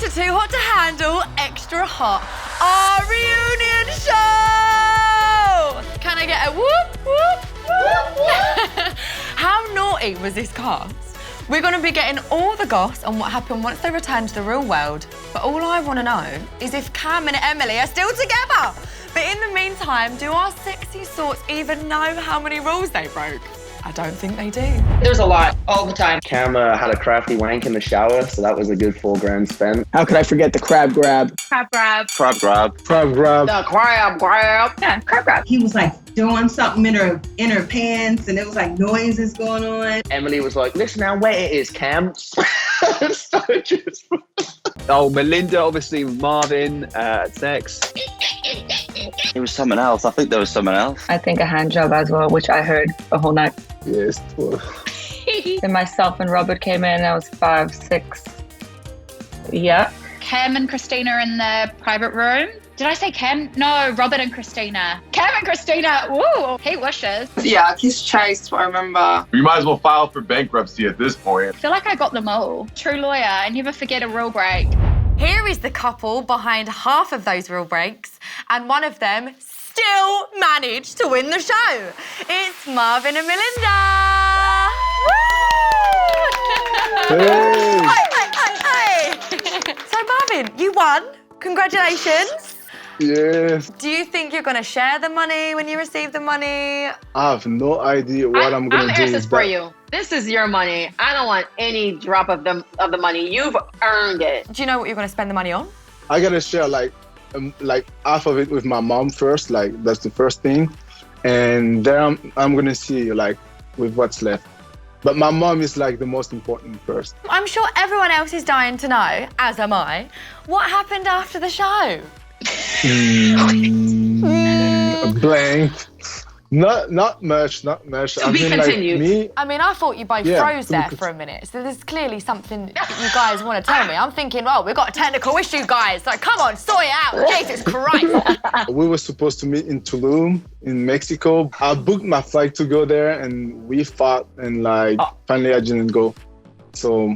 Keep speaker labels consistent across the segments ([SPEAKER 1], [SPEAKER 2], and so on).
[SPEAKER 1] to Too Hot to Handle Extra Hot, our reunion show! Can I get a whoop, whoop, whoop, whoop? How naughty was this cast? We're going to be getting all the goss on what happened once they returned to the real world. But all I want to know is if Cam and Emily are still together. But in the meantime, do our sexy sorts even know how many rules they broke? I don't think they do.
[SPEAKER 2] There's a lot, all the time.
[SPEAKER 3] Cam had a crafty wank in the shower, so that was a good $4,000 spent.
[SPEAKER 4] How could I forget the crab grab?
[SPEAKER 2] Crab grab.
[SPEAKER 3] Crab grab.
[SPEAKER 4] Crab grab.
[SPEAKER 2] The crab grab. Yeah, crab grab.
[SPEAKER 5] He was like doing something in her pants, and it was like noises going on.
[SPEAKER 3] Emily was like, listen how wet it is, Cam.
[SPEAKER 6] Oh, Melinda, obviously, with Marvin, sex.
[SPEAKER 7] It was someone else. I think there was someone else.
[SPEAKER 8] I think a hand job as well, which I heard the whole night.
[SPEAKER 4] Yes.
[SPEAKER 8] Then myself and Robert came in. I was 5, 6. Yeah.
[SPEAKER 9] Cam and Christina in the private room. Did I say Cam? No, Robert and Christina. Cam and Christina, woo, he wishes.
[SPEAKER 2] Yeah, he's chased, I remember.
[SPEAKER 10] You might as well file for bankruptcy at this point.
[SPEAKER 9] I feel like I got them all. True lawyer, and never forget a rule break.
[SPEAKER 1] Here is the couple behind half of those rule breaks, and one of them still managed to win the show. It's Marvin and Melinda.
[SPEAKER 4] Hey.
[SPEAKER 1] Hey. So Marvin, you won. Congratulations.
[SPEAKER 4] Yes.
[SPEAKER 1] Do you think you're going to share the money when you receive the money?
[SPEAKER 4] I have no idea what I'm going to do.
[SPEAKER 2] I'm this for you. This is your money. I don't want any drop of the money. You've earned it.
[SPEAKER 1] Do you know what you're going to spend the money on?
[SPEAKER 4] I got to share like half of it with my mom first. Like that's the first thing. And then I'm going to see like with what's left. But my mom is like the most important first.
[SPEAKER 1] I'm sure everyone else is dying to know, as am I, what happened after the show?
[SPEAKER 4] Blank. Not much.
[SPEAKER 2] To be continued.
[SPEAKER 1] I mean, I thought you both froze there for a minute, so there's clearly something that you guys want to tell me. I'm thinking, well, we've got a technical issue, guys. Like, come on, sort it out. Jesus Christ.
[SPEAKER 4] We were supposed to meet in Tulum, in Mexico. I booked my flight to go there, and we fought, and finally I didn't go. So,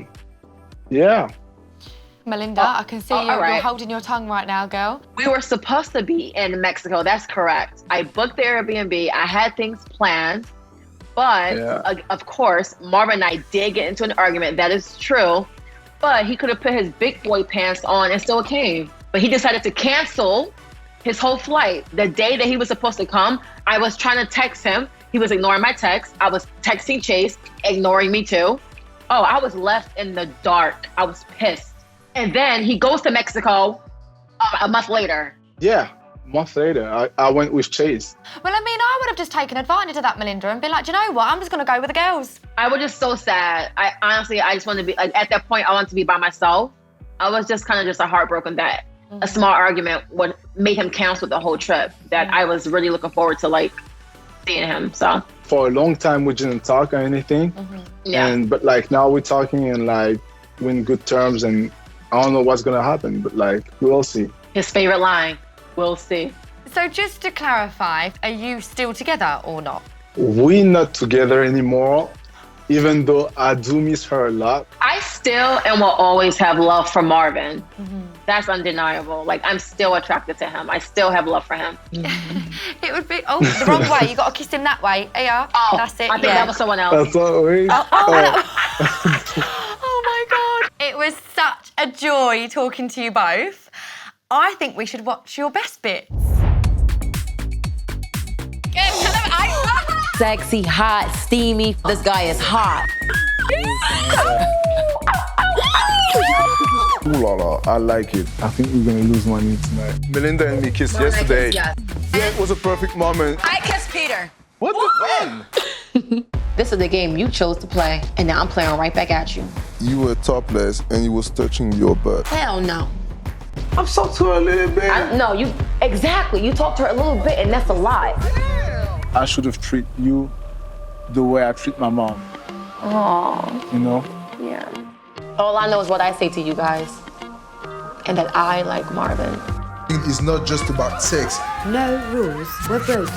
[SPEAKER 4] yeah.
[SPEAKER 1] Melinda, I can see you're holding your tongue right now, girl.
[SPEAKER 2] We were supposed to be in Mexico. That's correct. I booked the Airbnb. I had things planned. But, of course, Marvin and I did get into an argument. That is true. But he could have put his big boy pants on and still came. But he decided to cancel his whole flight. The day that he was supposed to come, I was trying to text him. He was ignoring my text. I was texting Chase, ignoring me too. Oh, I was left in the dark. I was pissed. And then he goes to Mexico a month later.
[SPEAKER 4] Yeah, a month later, I went with Chase.
[SPEAKER 1] Well, I mean, I would have just taken advantage of that, Melinda, and been like, do you know what? I'm just going to go with the girls.
[SPEAKER 2] I was just so sad. I just wanted to be, at that point, I wanted to be by myself. I was just kind of just heartbroken that a small argument would made him cancel the whole trip, that I was really looking forward to, seeing him, so.
[SPEAKER 4] For a long time, we didn't talk or anything.
[SPEAKER 2] Yeah.
[SPEAKER 4] But, now we're talking and, we're in good terms, and I don't know what's gonna happen, but we'll see.
[SPEAKER 2] His favorite line, we'll see.
[SPEAKER 1] So just to clarify, are you still together or not?
[SPEAKER 4] We're not together anymore, even though I do miss her a lot.
[SPEAKER 2] I still and will always have love for Marvin. That's undeniable. I'm still attracted to him. I still have love for him.
[SPEAKER 1] It would be, the wrong way. You got to kiss him that way. Yeah, that's it.
[SPEAKER 2] I think that was someone else.
[SPEAKER 4] That's what we...
[SPEAKER 1] Oh my God. It was such a joy talking to you both. I think we should watch your best bits.
[SPEAKER 11] Sexy, hot, steamy. This guy is hot.
[SPEAKER 4] Ooh la la, I like it. I think we're gonna lose money tonight. Melinda and me kissed yesterday. Yeah, it was a perfect moment.
[SPEAKER 11] I kissed Peter.
[SPEAKER 4] What the when?
[SPEAKER 11] This is the game you chose to play, and now I'm playing right back at you.
[SPEAKER 4] You were topless and you was touching your butt.
[SPEAKER 11] Hell no.
[SPEAKER 4] I've talked to her a little bit.
[SPEAKER 11] No, you talked to her a little bit, and that's a lie.
[SPEAKER 4] I should have treated you the way I treat my mom.
[SPEAKER 11] Oh.
[SPEAKER 4] You know?
[SPEAKER 11] Yeah. All I know is what I say to you guys, and that I like Marvin.
[SPEAKER 12] It's not just about sex.
[SPEAKER 11] No rules were broken.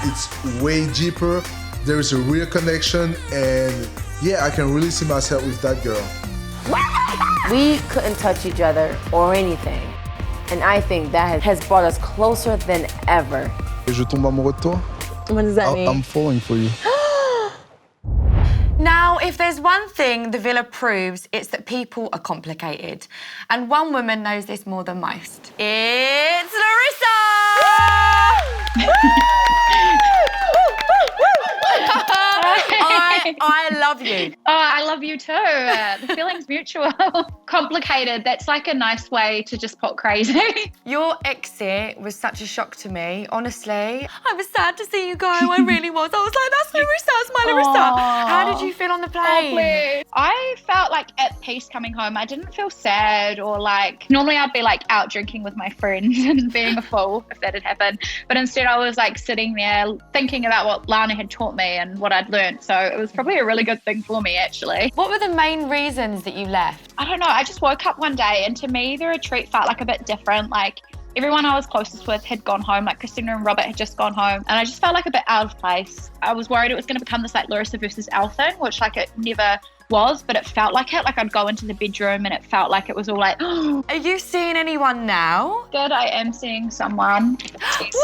[SPEAKER 12] It's way deeper. There is a real connection, and yeah, I can really see myself with that girl.
[SPEAKER 11] We couldn't touch each other or anything. And I think that has brought us closer than ever.
[SPEAKER 12] Je tombe amoureux de toi.
[SPEAKER 11] What does that mean?
[SPEAKER 12] I'm falling for you.
[SPEAKER 1] Now, if there's one thing the villa proves, it's that people are complicated. And one woman knows this more than most. It's Larissa! I love you.
[SPEAKER 9] Oh, I love you too. The feeling's mutual. Complicated. That's like a nice way to just put crazy.
[SPEAKER 1] Your exit was such a shock to me, honestly. I was sad to see you go. I really was. I was like, that's Larissa, that's my Larissa. How did you feel on the plane?
[SPEAKER 9] I felt like at peace coming home. I didn't feel sad or like, normally I'd be like out drinking with my friends and being a fool if that had happened. But instead I was like sitting there thinking about what Lana had taught me and what I'd learned. So it was probably a really good thing for me, actually.
[SPEAKER 1] What were the main reasons that you left?
[SPEAKER 9] I don't know. I just woke up one day and to me, the retreat felt like a bit different. Like everyone I was closest with had gone home, like Christina and Robert had just gone home. And I just felt like a bit out of place. I was worried it was going to become this like Larissa versus Elle thing, which like it never was, but it felt like it. Like I'd go into the bedroom and it felt like it was all like,
[SPEAKER 1] Are you seeing anyone now?
[SPEAKER 9] Good, I am seeing someone. He's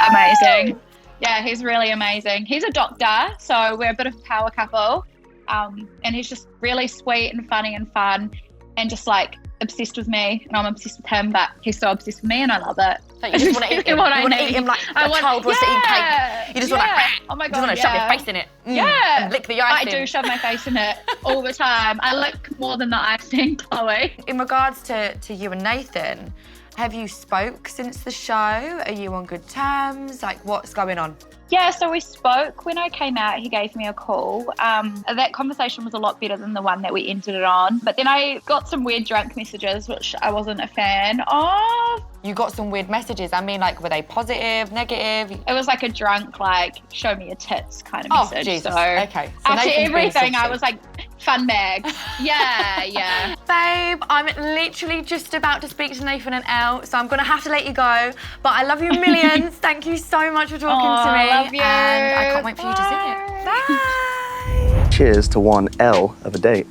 [SPEAKER 9] amazing. Yeah, he's really amazing. He's a doctor, so we're a bit of a power couple. And he's just really sweet and funny and fun and just like obsessed with me, and I'm obsessed with him, but he's so obsessed with me and I love it.
[SPEAKER 1] So you just want to eat him. You want to eat him like a child wants to eat cake. You just want to,
[SPEAKER 9] oh my God,
[SPEAKER 1] you just want to shove your face in it.
[SPEAKER 9] Yeah.
[SPEAKER 1] And lick the icing.
[SPEAKER 9] I do shove my face in it all the time. I lick more than the icing, Chloe.
[SPEAKER 1] In regards to you and Nathan, have you spoke since the show? Are you on good terms? Like, what's going on?
[SPEAKER 9] Yeah, so we spoke when I came out. He gave me a call. That conversation was a lot better than the one that we ended it on. But then I got some weird drunk messages, which I wasn't a fan of.
[SPEAKER 1] You got some weird messages. I mean, like, were they positive, negative?
[SPEAKER 9] It was like a drunk, like, show me your tits kind of message.
[SPEAKER 1] Oh, Jesus.
[SPEAKER 9] So
[SPEAKER 1] okay. So
[SPEAKER 9] after
[SPEAKER 1] Nathan's
[SPEAKER 9] everything, I was like, fun bag. Yeah.
[SPEAKER 1] Babe, I'm literally just about to speak to Nathan and Elle, so I'm going to have to let you go. But I love you millions. Thank you so much for talking to me.
[SPEAKER 9] I love you.
[SPEAKER 1] And I can't wait for you to see it. Bye.
[SPEAKER 3] Cheers to one L of a date.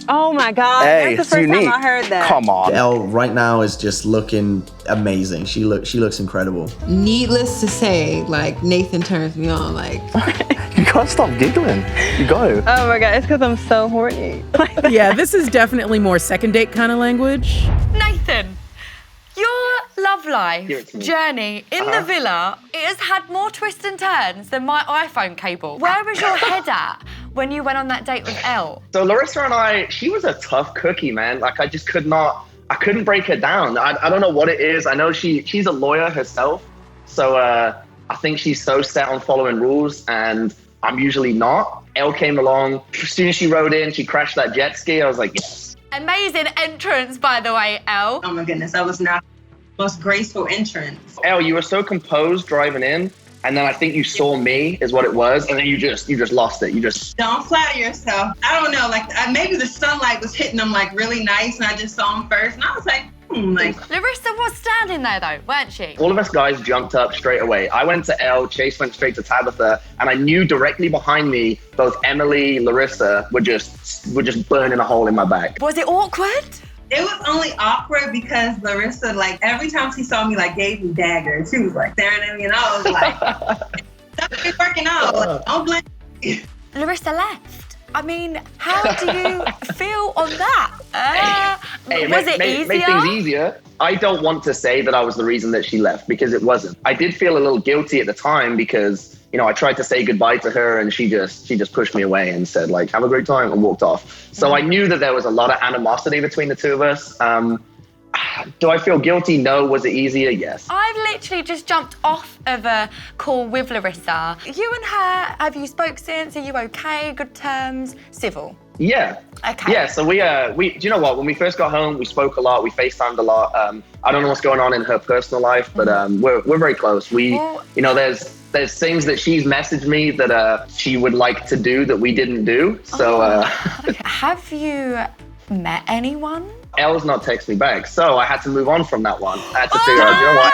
[SPEAKER 13] Oh my God,
[SPEAKER 3] Hey,
[SPEAKER 13] that's the first time I heard that.
[SPEAKER 3] Come on.
[SPEAKER 14] Elle right now is just looking amazing. She looks incredible.
[SPEAKER 15] Needless to say, like, Nathan turns me on, like.
[SPEAKER 3] You can't stop giggling. You go.
[SPEAKER 13] Oh my God, it's because I'm so horny.
[SPEAKER 16] Yeah, this is definitely more second date kind of language.
[SPEAKER 1] Nathan, your love life journey in the villa, it has had more twists and turns than my iPhone cable. Where was your head at when you went on that date with Elle?
[SPEAKER 3] So Larissa and I, she was a tough cookie, man. Like I just I couldn't break her down. I don't know what it is. I know she's a lawyer herself. So I think she's so set on following rules and I'm usually not. Elle came along. As soon as she rode in, she crashed that jet ski. I was like, yes.
[SPEAKER 1] Amazing entrance, by the way, Elle.
[SPEAKER 5] Oh my goodness, that was not the most graceful entrance.
[SPEAKER 3] Elle, you were so composed driving in. And then I think you saw me is what it was. And then you just lost it.
[SPEAKER 5] Don't flatter yourself. I don't know, like maybe the sunlight was hitting them like really nice and I just saw them first. And I was like,
[SPEAKER 1] Larissa was standing there though, weren't she?
[SPEAKER 3] All of us guys jumped up straight away. I went to Elle, Chase went straight to Tabitha, and I knew directly behind me, both Emily, Larissa were just burning a hole in my back.
[SPEAKER 1] Was it awkward?
[SPEAKER 5] It was only awkward because Larissa, like, every time she saw me, like, gave me daggers. She was, like, staring at me, and I was like, stuff ain't working out. Like, don't blame me.
[SPEAKER 1] Larissa left. I mean, how do you feel on that? Was it easier?
[SPEAKER 3] Make things easier. I don't want to say that I was the reason that she left because it wasn't. I did feel a little guilty at the time because, you know, I tried to say goodbye to her and she just pushed me away and said, like, have a great time and walked off. So I knew that there was a lot of animosity between the two of us. Do I feel guilty? No. Was it easier? Yes.
[SPEAKER 1] I've literally just jumped off of a call with Larissa. You and her, have you spoke since? Are you okay? Good terms? Civil?
[SPEAKER 3] Yeah.
[SPEAKER 1] Okay.
[SPEAKER 3] Yeah, so we do you know what? When we first got home, we spoke a lot, we FaceTimed a lot. I don't know what's going on in her personal life, but we're very close. You know, there's things that she's messaged me that she would like to do that we didn't do. So
[SPEAKER 1] Have you met anyone?
[SPEAKER 3] Elle's not texted me back, so I had to move on from that one. I had to figure out, you know what,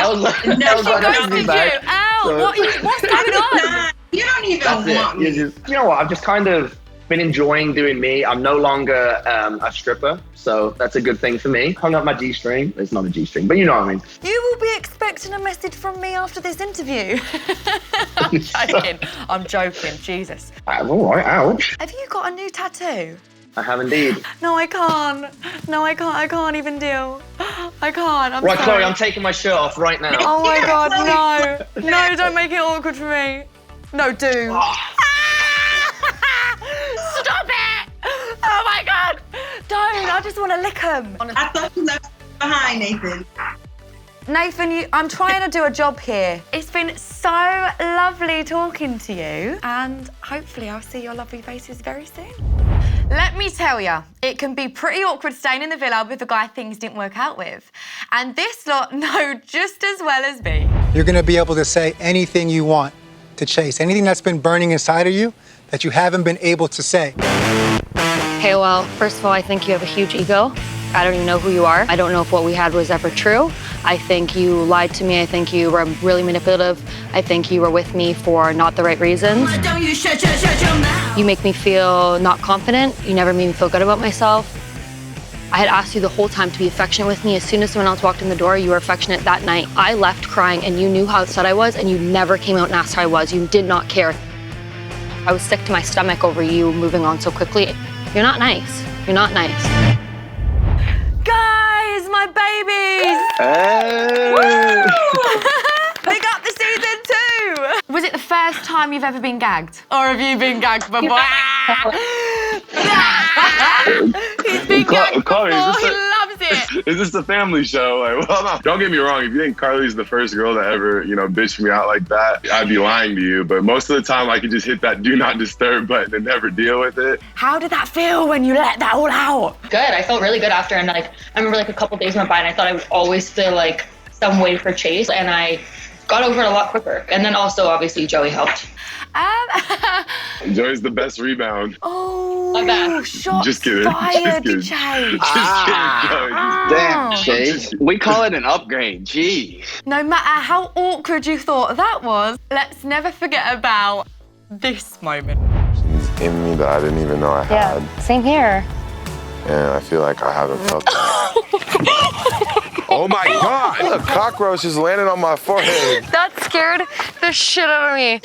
[SPEAKER 3] Elle's not texting me back.
[SPEAKER 1] Elle, what's going on?
[SPEAKER 5] You don't even want me.
[SPEAKER 3] You know what, I've just kind of been enjoying doing me. I'm no longer a stripper, so that's a good thing for me. Hung up my G-string. It's not a G-string, but you know what I mean.
[SPEAKER 1] You will be expecting a message from me after this interview. I'm joking. I'm joking. Jesus.
[SPEAKER 3] All right, ouch.
[SPEAKER 1] Have you got a new tattoo?
[SPEAKER 3] I have indeed.
[SPEAKER 1] No, I can't. No, I can't. I can't even deal. I can't. I'm
[SPEAKER 3] Right,
[SPEAKER 1] sorry.
[SPEAKER 3] Chloe, I'm taking my shirt off right now.
[SPEAKER 1] Oh my God, no. No, don't make it awkward for me. No, do. Stop it! Oh my God! Don't, I just want to lick him.
[SPEAKER 5] I thought you left behind, Nathan.
[SPEAKER 1] Nathan, I'm trying to do a job here. It's been so lovely talking to you, and hopefully I'll see your lovely faces very soon. Let me tell ya, it can be pretty awkward staying in the villa with a guy things didn't work out with. And this lot know just as well as me.
[SPEAKER 17] You're gonna be able to say anything you want to Chase, anything that's been burning inside of you that you haven't been able to say.
[SPEAKER 18] Okay, well, first of all, I think you have a huge ego. I don't even know who you are. I don't know if what we had was ever true. I think you lied to me. I think you were really manipulative. I think you were with me for not the right reasons. You make me feel not confident. You never made me feel good about myself. I had asked you the whole time to be affectionate with me. As soon as someone else walked in the door, you were affectionate that night. I left crying and you knew how upset I was and you never came out and asked how I was. You did not care. I was sick to my stomach over you moving on so quickly. You're not nice. You're not nice.
[SPEAKER 1] Guys, my babies!
[SPEAKER 6] Hey!
[SPEAKER 1] Big up the season 2! Was it the first time you've ever been gagged? Or have you been gagged before? He's been gagged before, he loves it!
[SPEAKER 10] Is this the family show? Like, well, no. Don't get me wrong. If you think Carly's the first girl to ever, bitch me out like that, I'd be lying to you. But most of the time, I could just hit that do not disturb button and never deal with it.
[SPEAKER 1] How did that feel when you let that all out?
[SPEAKER 8] Good. I felt really good after, and I remember a couple days went by, and I thought I would always feel some way for Chase, and I got over it a lot quicker. And then also, obviously, Joey helped.
[SPEAKER 10] Joey's the best rebound.
[SPEAKER 1] Oh,
[SPEAKER 8] my bad.
[SPEAKER 1] Shots
[SPEAKER 10] just kidding.
[SPEAKER 1] fired,
[SPEAKER 10] Just kidding.
[SPEAKER 1] Chase.
[SPEAKER 6] Damn, Chase. We call it an upgrade. Gee.
[SPEAKER 1] No matter how awkward you thought that was, let's never forget about this moment.
[SPEAKER 19] In me that I didn't even know I had.
[SPEAKER 18] Yeah, same here.
[SPEAKER 19] And I feel like I haven't felt that. Oh my God! A cockroach is landing on my forehead.
[SPEAKER 18] That scared the shit out of me.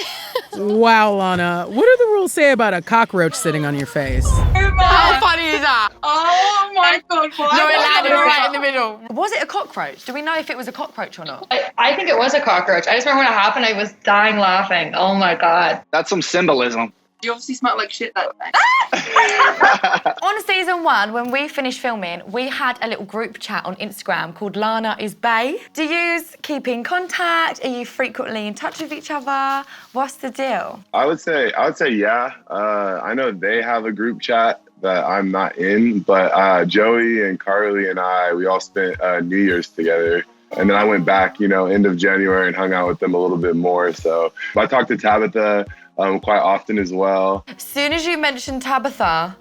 [SPEAKER 16] Wow, Lana. What do the rules say about a cockroach sitting on your face?
[SPEAKER 1] How funny is that?
[SPEAKER 5] Oh my God.
[SPEAKER 1] No, it landed right in the middle. Was it a cockroach? Do we know if it was a cockroach or not?
[SPEAKER 8] I think it was a cockroach. I just remember when it happened, I was dying laughing. Oh my God.
[SPEAKER 6] That's some symbolism.
[SPEAKER 5] You obviously smelled like shit that day.
[SPEAKER 1] On season 1, when we finished filming, we had a little group chat on Instagram called Lana is Bae. Do you keep in contact? Are you frequently in touch with each other? What's the deal?
[SPEAKER 10] I would say yeah. I know they have a group chat that I'm not in, but Joey and Carly and we all spent New Year's together. And then I went back, end of January and hung out with them a little bit more. So I talked to Tabitha quite often as well.
[SPEAKER 1] As soon as you mentioned Tabitha,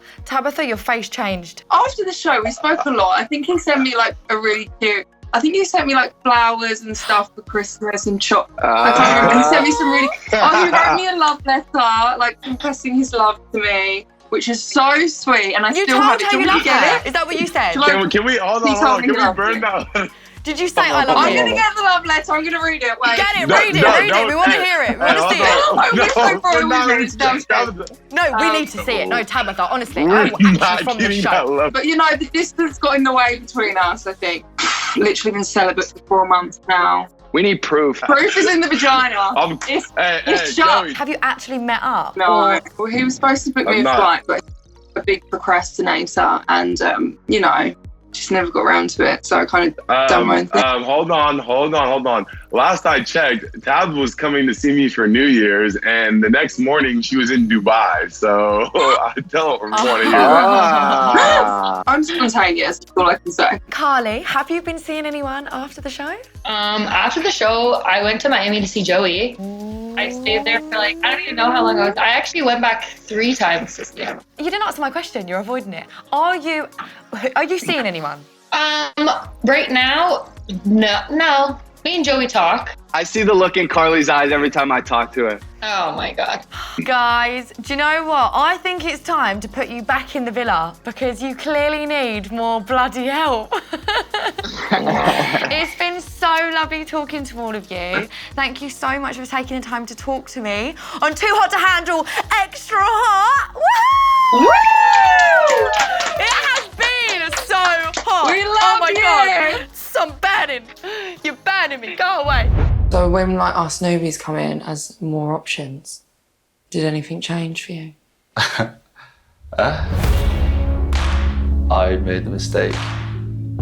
[SPEAKER 1] your face changed.
[SPEAKER 5] After the show, we spoke a lot. I think he sent me a really cute, you sent me flowers and stuff for Christmas and chocolate. I can't remember. He sent me some really, he wrote me a love letter, confessing his love to me, which is so sweet. And I still have it. Do you want to get it?
[SPEAKER 1] Is that what you said?
[SPEAKER 10] Can we hold on? Can we burn that?
[SPEAKER 1] Did you say I love you?
[SPEAKER 5] I'm going to get the love letter. I'm going to read it. Wait.
[SPEAKER 1] Get it, read it. We want to hear it. We want to see it. No, we need to see it. No, Tabitha, honestly, I'm actually from the show.
[SPEAKER 5] But the distance got in the way between us, I think. Literally been celibate for 4 months now.
[SPEAKER 6] We need proof.
[SPEAKER 5] Proof is in the vagina. It's shut.
[SPEAKER 1] Have you actually met up?
[SPEAKER 5] No. Well, he was supposed to book me a flight, but a big procrastinator and, just never got around to it, so I kind of done my thing.
[SPEAKER 10] Hold on. Last I checked, Tab was coming to see me for New Year's, and the next morning she was in Dubai, so I don't want to hear that.
[SPEAKER 5] I'm spontaneous, that's all I can say.
[SPEAKER 1] Carly, have you been seeing anyone after the show?
[SPEAKER 8] After the show, I went to Miami to see Joey. I stayed there for I don't even know how long I was. I actually went back 3 times to see him.
[SPEAKER 1] You didn't answer my question. You're avoiding it. Are you seeing anyone?
[SPEAKER 8] Right now, no. Me and Joey talk.
[SPEAKER 6] I see the look in Carly's eyes every time I talk to her.
[SPEAKER 8] Oh my God.
[SPEAKER 1] Guys, do you know what? I think it's time to put you back in the villa because you clearly need more bloody help. It's been so lovely talking to all of you. Thank you so much for taking the time to talk to me on Too Hot to Handle Extra Hot. Woo! It has been so hot.
[SPEAKER 5] We love
[SPEAKER 1] oh my
[SPEAKER 5] you.
[SPEAKER 1] God. I'm burning. You're burning me. Go away.
[SPEAKER 11] So when like our Snowies come in as more options, did anything change for you?
[SPEAKER 20] I made the mistake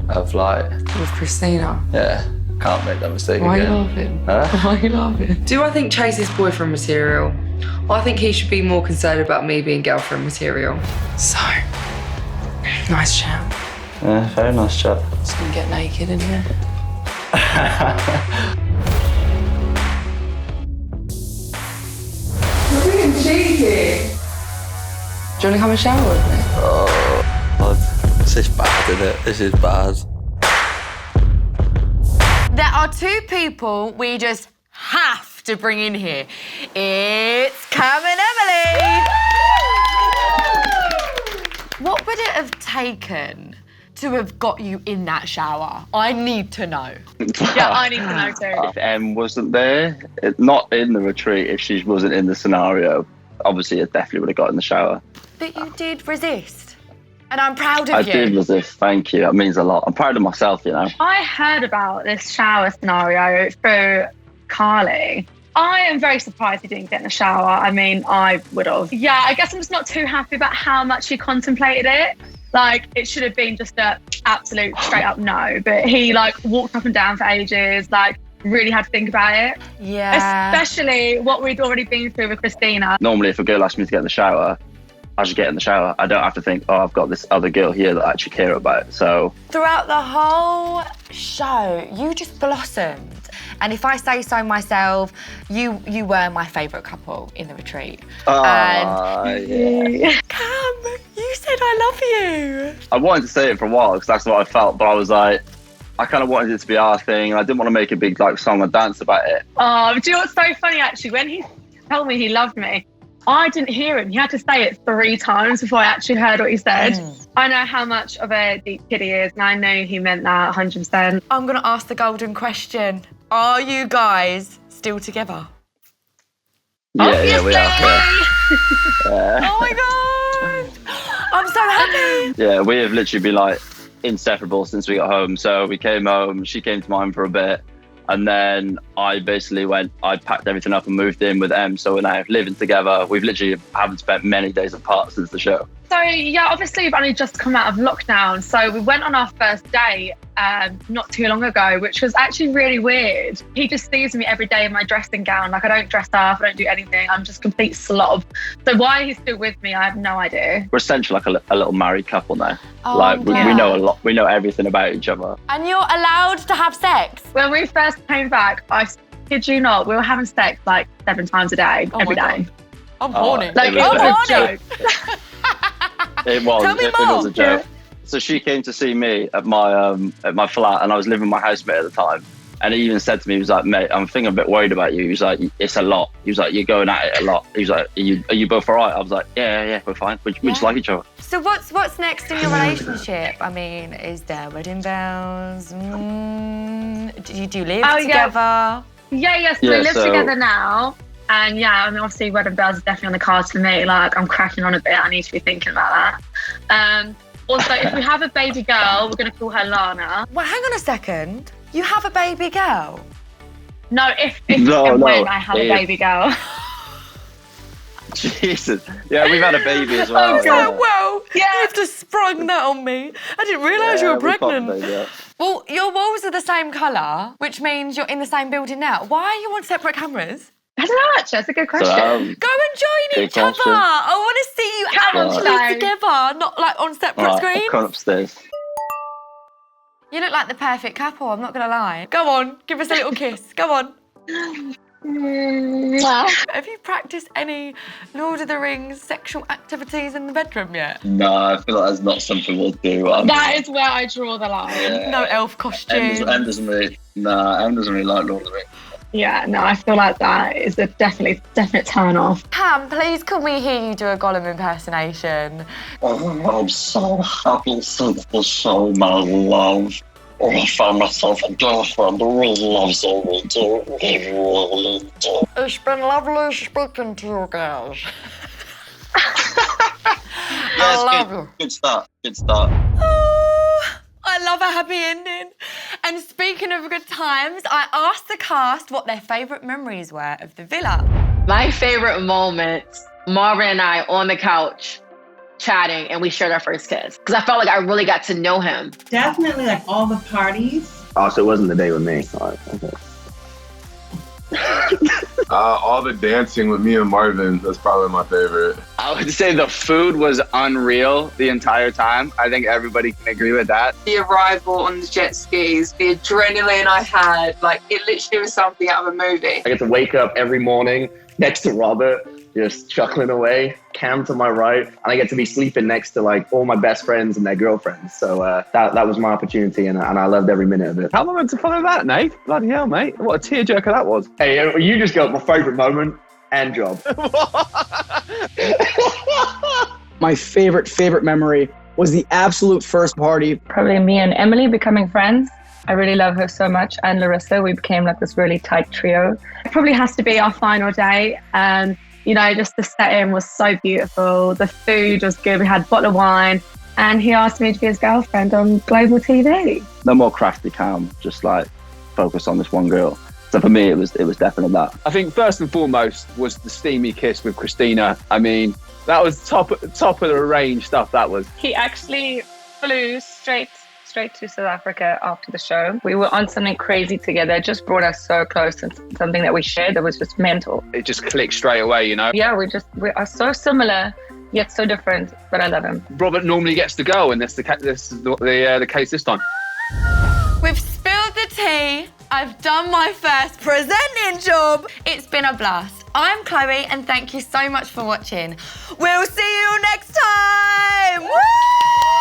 [SPEAKER 20] of like...
[SPEAKER 11] With Christina?
[SPEAKER 20] Yeah, can't make that mistake
[SPEAKER 11] Why
[SPEAKER 20] again.
[SPEAKER 11] are you laughing?
[SPEAKER 20] Huh?
[SPEAKER 11] Why are you laughing? Do I think Chase is boyfriend material? I think he should be more concerned about me being girlfriend material. So, nice chat.
[SPEAKER 20] Yeah, very nice chat.
[SPEAKER 11] Just gonna get naked in here. You're being cheeky. Do you want to come and shower with me?
[SPEAKER 20] Oh, God. This is bad, isn't it? This is bad.
[SPEAKER 1] There are two people we just have to bring in here. It's Cam and Emily. What would it have taken to have got you in that shower? I need to know.
[SPEAKER 5] Yeah, I need to know too.
[SPEAKER 7] If Em wasn't there, not in the retreat, if she wasn't in the scenario, obviously I definitely would have got in the shower.
[SPEAKER 1] But you did resist. And I'm proud of
[SPEAKER 7] I
[SPEAKER 1] you.
[SPEAKER 7] did resist, thank you. That means a lot. I'm proud of myself, you know.
[SPEAKER 9] I heard about this shower scenario through Carly. I am very surprised he didn't get in the shower. I mean, I would have. Yeah, I guess I'm just not too happy about how much he contemplated it. Like, it should have been just a absolute straight up no. But he, like, walked up and down for ages, like, really had to think about it.
[SPEAKER 1] Yeah.
[SPEAKER 9] Especially what we'd already been through with Christina.
[SPEAKER 7] Normally, if a girl asks me to get in the shower, I just get in the shower. I don't have to think, oh, I've got this other girl here that I actually care about. So
[SPEAKER 1] Throughout the whole show, you just blossomed. And if I say so myself, you were my favourite couple in the retreat.
[SPEAKER 7] yeah.
[SPEAKER 1] Cam, you said I love you.
[SPEAKER 7] I wanted to say it for a while because that's what I felt, but I was like, I kind of wanted it to be our thing. And I didn't want to make a big like song and dance about it.
[SPEAKER 9] Oh, do you know what's so funny, actually? When he told me he loved me, I didn't hear him. He had to say it 3 times before I actually heard what he said. I know how much of a deep kid he is, and I know he meant that 100%.
[SPEAKER 1] I'm going to ask the golden question. Are you guys still together?
[SPEAKER 7] Yeah, we are.
[SPEAKER 1] Oh my God. I'm so happy.
[SPEAKER 7] Yeah, we have literally been like inseparable since we got home. So we came home, she came to mine for a bit. And then I basically I packed everything up and moved in with Em. So we're now living together. We've literally haven't spent many days apart since the show.
[SPEAKER 9] So, yeah, obviously we've only just come out of lockdown. So we went on our first date not too long ago, which was actually really weird. He just sees me every day in my dressing gown. Like, I don't dress up, I don't do anything. I'm just a complete slob. So why he's still with me, I have no idea.
[SPEAKER 7] We're essentially like a little married couple now.
[SPEAKER 1] Oh,
[SPEAKER 7] like we
[SPEAKER 1] yeah.
[SPEAKER 7] know a lot. We know everything about each other.
[SPEAKER 1] And you're allowed to have sex?
[SPEAKER 9] When we first came back, I kid you not, we were having sex like 7 times a day, every day.
[SPEAKER 1] I'm horny.
[SPEAKER 9] Like, it was a joke.
[SPEAKER 7] It was.
[SPEAKER 1] Tell me
[SPEAKER 7] It
[SPEAKER 1] more.
[SPEAKER 7] was a joke. Yeah. So she came to see me at my flat, and I was living with my housemate at the time. And he even said to me, he was like, "Mate, I'm thinking a bit worried about you." He was like, "It's a lot." He was like, "You're going at it a lot." He was like, "Are you both all right?" I was like, "Yeah, we're fine. We just like each other."
[SPEAKER 1] So what's next in your relationship? I mean, is there wedding bells? Do you live together?
[SPEAKER 9] Yeah, so we live together now. And yeah, I mean, obviously wedding bells is definitely on the cards for me. Like, I'm cracking on a bit. I need to be thinking about that. Also, if we have a baby girl, we're going to call her Lana.
[SPEAKER 1] Well, hang on a second. You have a baby girl?
[SPEAKER 9] No, if and when I have a baby girl.
[SPEAKER 7] Jesus. Yeah, we've had a baby as well.
[SPEAKER 1] You've just sprung that on me. I didn't realise you were pregnant. Well, your walls are the same colour, which means you're in the same building now. Why are you on separate cameras?
[SPEAKER 9] I don't know, actually. That's a good question.
[SPEAKER 1] Go and join each other. I want to see you actually together, not like on separate screens.
[SPEAKER 7] Come upstairs.
[SPEAKER 1] You look like the perfect couple, I'm not going to lie. Go on, give us a little kiss. Go on. Have you practiced any Lord of the Rings sexual activities in the bedroom yet?
[SPEAKER 7] No, I feel like that's not something we'll do.
[SPEAKER 9] That is where I draw the line.
[SPEAKER 7] Yeah.
[SPEAKER 1] No elf costume.
[SPEAKER 7] Em doesn't really like Lord of the Rings.
[SPEAKER 21] Yeah, no, I feel like that is a definite turn off.
[SPEAKER 1] Cam, please can we hear you do a Gollum impersonation?
[SPEAKER 22] I'm so happy since the show, my love. I found myself a girlfriend who really loves all we do. We really do.
[SPEAKER 1] It's been lovely speaking to you guys.
[SPEAKER 22] Good start.
[SPEAKER 1] I love a happy ending. And speaking of good times, I asked the cast what their favourite memories were of the villa.
[SPEAKER 2] My favorite moment, Marvin and I on the couch chatting, and we shared our first kiss. Because I felt like I really got to know him.
[SPEAKER 23] Definitely like all the parties.
[SPEAKER 3] Oh, so it wasn't the day with me. All right, okay.
[SPEAKER 10] All the dancing with me and Marvin, that's probably my favorite.
[SPEAKER 6] I would say the food was unreal the entire time. I think everybody can agree with that.
[SPEAKER 5] The arrival on the jet skis, the adrenaline I had, like it literally was something out of a movie.
[SPEAKER 3] I get to wake up every morning next to Robert, just chuckling away, Cam to my right, and I get to be sleeping next to like all my best friends and their girlfriends. So that was my opportunity, and I loved every minute of it.
[SPEAKER 24] How am I meant to follow that, Nate? Bloody hell, mate. What a tearjerker that was.
[SPEAKER 3] Hey, you just got my favourite moment and job.
[SPEAKER 25] My favorite memory was the absolute first party.
[SPEAKER 26] Probably me and Emily becoming friends. I really love her so much. And Larissa, we became like this really tight trio.
[SPEAKER 21] It probably has to be our final day. You know, just the setting was so beautiful. The food was good. We had a bottle of wine. And he asked me to be his girlfriend on Global TV.
[SPEAKER 7] No more crafty Cam, just like focus on this one girl. So for me, it was definitely that.
[SPEAKER 24] I think first and foremost was the steamy kiss with Christina. I mean, that was top of the range stuff, that was.
[SPEAKER 26] He actually flew straight to South Africa after the show. We were on something crazy together. It just brought us so close, and something that we shared that was just mental.
[SPEAKER 24] It just clicked straight away, you know?
[SPEAKER 26] Yeah, we are so similar, yet so different, but I love him.
[SPEAKER 24] Robert normally gets the go, and this is the case this time.
[SPEAKER 1] We've spilled the tea. I've done my first presenting job. It's been a blast. I'm Chloe, and thank you so much for watching. We'll see you next time. Woo!